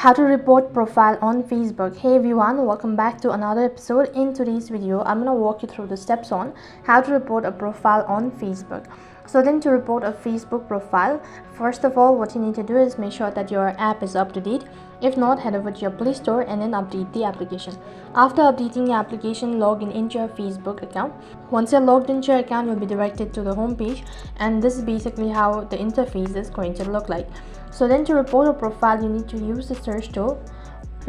How to report profile on Facebook. Hey everyone, welcome back to another episode. In today's video, I'm gonna walk you through the steps on how to report a profile on Facebook. So then, to report a Facebook profile, first of all, what you need to do is make sure that your app is up to date. If not, head over to your Play Store and then update the application. After updating the application, log in into your Facebook account. Once you're logged into your account, you'll be directed to the home page, and this is basically how the interface is going to look like. So then, to report a profile, you need to use the search tool.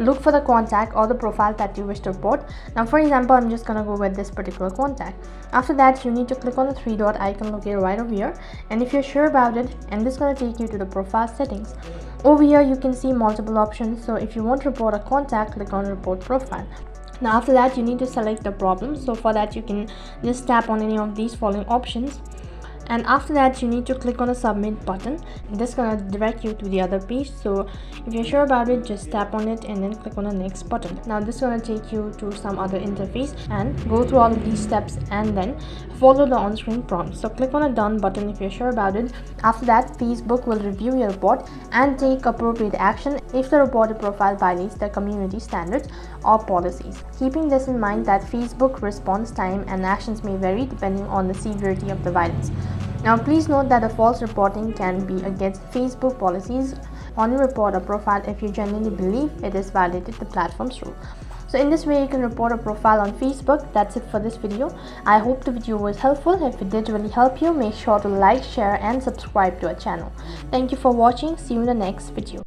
Look for the contact or the profile that you wish to report. Now, for example, I'm just gonna go with this particular contact. After that, you need to click on the three dot icon located right over here, and if you're sure about it, and this is gonna take you to the profile settings. Over here, you can see multiple options. So if you want to report a contact, click on report profile. Now after that, you need to select the problem. So for that, you can just tap on any of these following options, and after that you need to click on the submit button. This is gonna direct you to the other page. So if you're sure about it, just tap on it and then click on the next button. Now this is gonna take you to some other interface, and go through all of these steps and then follow the on-screen prompt. So click on the done button if you're sure about it. After that, Facebook will review your report and take appropriate action if the reported profile violates the community standards or policies. Keeping this in mind that Facebook response time and actions may vary depending on the severity of the violence. Now please note that the false reporting can be against Facebook policies. Only report a profile if you genuinely believe it has violated the platform's rule. So in this way, you can report a profile on Facebook. That's it for this video. I hope the video was helpful. If it did really help you, make sure to like, share and subscribe to our channel. Thank you for watching. See you in the next video.